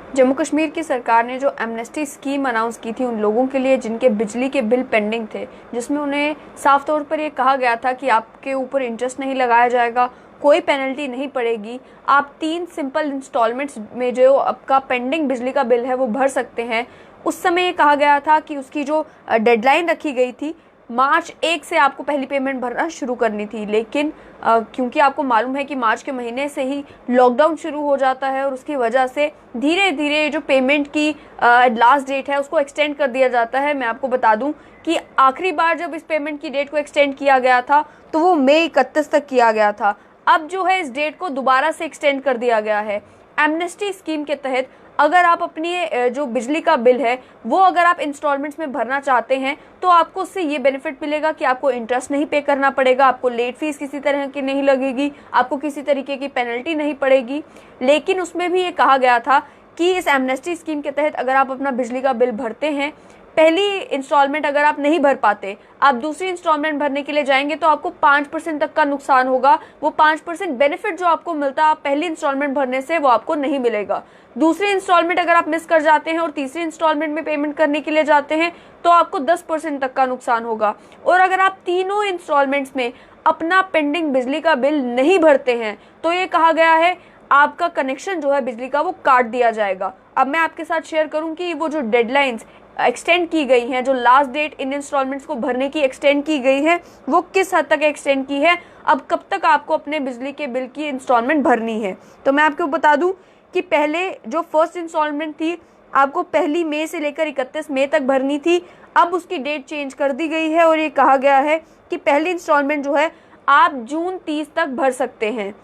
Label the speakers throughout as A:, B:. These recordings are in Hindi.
A: जम्मू कश्मीर की सरकार ने जो एमनेस्टी स्कीम अनाउंस की थी उन लोगों के लिए जिनके बिजली के बिल पेंडिंग थे, जिसमें उन्हें साफ तौर पर ये कहा गया था कि आपके ऊपर इंटरेस्ट नहीं लगाया जाएगा, कोई पेनल्टी नहीं पड़ेगी, आप 3 सिंपल इंस्टॉलमेंट्स में जो आपका पेंडिंग बिजली का बिल है वो भर सकते हैं। उस समय ये कहा गया था कि उसकी जो डेडलाइन रखी गई थी मार्च 1 से आपको पहली पेमेंट भरना शुरू करनी थी, लेकिन क्योंकि आपको मालूम है कि मार्च के महीने से ही लॉकडाउन शुरू हो जाता है और उसकी वजह से धीरे धीरे जो पेमेंट की लास्ट डेट है उसको एक्सटेंड कर दिया जाता है। मैं आपको बता दूं कि आखिरी बार जब इस पेमेंट की डेट को एक्सटेंड किया गया था तो वो मई 31 तक किया गया था। अब जो है इस डेट को दोबारा से एक्सटेंड कर दिया गया है। एमनेस्टी स्कीम के तहत अगर आप अपनी जो बिजली का बिल है वो अगर आप इंस्टॉलमेंट्स में भरना चाहते हैं तो आपको उससे ये बेनिफिट मिलेगा कि आपको इंटरेस्ट नहीं पे करना पड़ेगा, आपको लेट फीस किसी तरह की नहीं लगेगी, आपको किसी तरीके की पेनल्टी नहीं पड़ेगी। लेकिन उसमें भी ये कहा गया था कि इस एमनेस्टी स्कीम के तहत अगर आप अपना बिजली का बिल भरते हैं, पहली इंस्टॉलमेंट अगर आप नहीं भर पाते, आप दूसरी इंस्टॉलमेंट भरने के लिए जाएंगे तो आपको 5% तक का नुकसान होगा। वो 5% बेनिफिट जो आपको मिलता है आप पहली इंस्टॉलमेंट भरने से वो आपको नहीं मिलेगा। दूसरी इंस्टॉलमेंट अगर आप मिस कर जाते हैं और तीसरी इंस्टॉलमेंट में पेमेंट करने के लिए जाते हैं तो आपको 10% तक का नुकसान होगा। और अगर आप तीनों इंस्टॉलमेंट्स में अपना पेंडिंग बिजली का बिल नहीं भरते हैं तो ये कहा गया है आपका कनेक्शन जो है बिजली का वो काट दिया जाएगा। अब मैं आपके साथ शेयर करूं कि वो जो डेडलाइंस एक्सटेंड की गई हैं, जो लास्ट डेट इन इंस्टॉलमेंट्स को भरने की एक्सटेंड की गई है वो किस हद तक एक्सटेंड की है, अब कब तक आपको अपने बिजली के बिल की इंस्टॉलमेंट भरनी है। तो मैं आपको बता दूं कि पहले जो फर्स्ट इंस्टॉलमेंट थी आपको 1 मई से लेकर 31 मई तक भरनी थी, अब उसकी डेट चेंज कर दी गई है और ये कहा गया है कि पहली इंस्टॉलमेंट जो है आप जून 30 तक भर सकते हैं।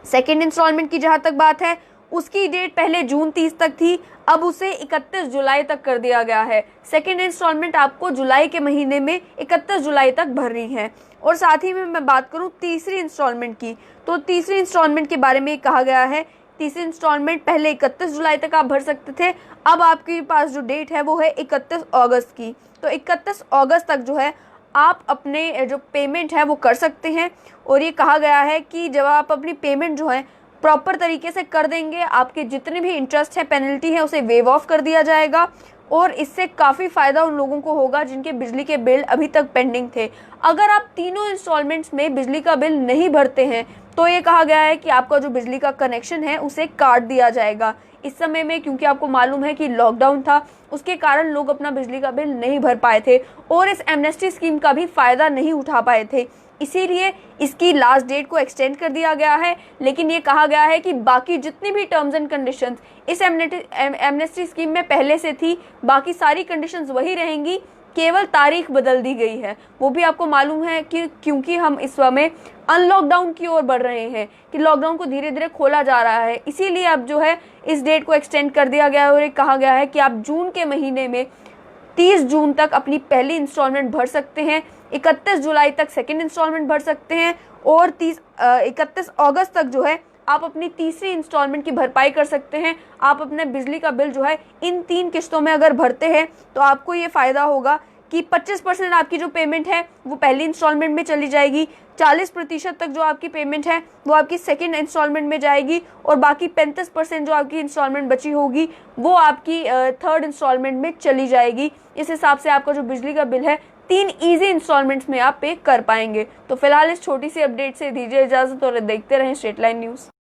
A: सेकेंड इंस्टॉलमेंट की जहां तक बात है उसकी डेट पहले जून 30 तक थी, अब उसे 31 जुलाई तक कर दिया गया है। सेकेंड इंस्टॉलमेंट आपको जुलाई के महीने में 31 जुलाई तक भरनी है। और साथ ही में मैं बात करूं तीसरी इंस्टॉलमेंट की, तो तीसरी इंस्टॉलमेंट के बारे में कहा गया है तीसरी इंस्टॉलमेंट पहले 31 जुलाई तक आप भर सकते थे, अब आपके पास जो डेट है वो है 31 अगस्त की। तो 31 अगस्त तक जो है आप अपने जो पेमेंट है वो कर सकते हैं। और ये कहा गया है कि जब आप अपनी पेमेंट जो है प्रॉपर तरीके से कर देंगे, आपके जितने भी इंटरेस्ट है पेनल्टी है उसे वेव ऑफ कर दिया जाएगा और इससे काफ़ी फ़ायदा उन लोगों को होगा जिनके बिजली के बिल अभी तक पेंडिंग थे। अगर आप तीनों इंस्टॉलमेंट्स में बिजली का बिल नहीं भरते हैं तो ये कहा गया है कि आपका जो बिजली का कनेक्शन है उसे काट दिया जाएगा। इस समय में क्योंकि आपको मालूम है कि लॉकडाउन था उसके कारण लोग अपना बिजली का बिल नहीं भर पाए थे और इस एमनेस्टी स्कीम का भी फ़ायदा नहीं उठा पाए थे, इसीलिए इसकी लास्ट डेट को एक्सटेंड कर दिया गया है। लेकिन ये कहा गया है कि बाकी जितनी भी टर्म्स एंड कंडीशंस इस एमनेस्टी स्कीम में पहले से थी, बाकी सारी कंडीशंस वही रहेंगी, केवल तारीख बदल दी गई है। वो भी आपको मालूम है कि क्योंकि हम इस समय अनलॉकडाउन की ओर बढ़ रहे हैं कि लॉकडाउन को धीरे धीरे खोला जा रहा है, इसीलिए अब जो है इस डेट को एक्सटेंड कर दिया गया है और ये कहा गया है कि आप जून के महीने में 30 जून तक अपनी पहली इंस्टॉलमेंट भर सकते हैं, 31 जुलाई तक सेकेंड इंस्टॉलमेंट भर सकते हैं और 31 अगस्त तक जो है आप अपनी तीसरी इंस्टॉलमेंट की भरपाई कर सकते हैं। आप अपने बिजली का बिल जो है इन 3 किस्तों में अगर भरते हैं तो आपको ये फ़ायदा होगा कि 25% आपकी जो पेमेंट है वो पहली इंस्टॉलमेंट में चली जाएगी, 40% तक जो आपकी पेमेंट है वो आपकी सेकेंड इंस्टॉलमेंट में जाएगी और बाकी 35% जो आपकी इंस्टॉलमेंट बची होगी वो आपकी थर्ड इंस्टॉलमेंट में चली जाएगी। इस हिसाब से आपका जो बिजली का बिल है 3 ईजी इंस्टॉलमेंट्स में आप पे कर पाएंगे। तो फिलहाल इस छोटी सी अपडेट से दीजिए इजाज़त और देखते रहें स्ट्रेट लाइन न्यूज़।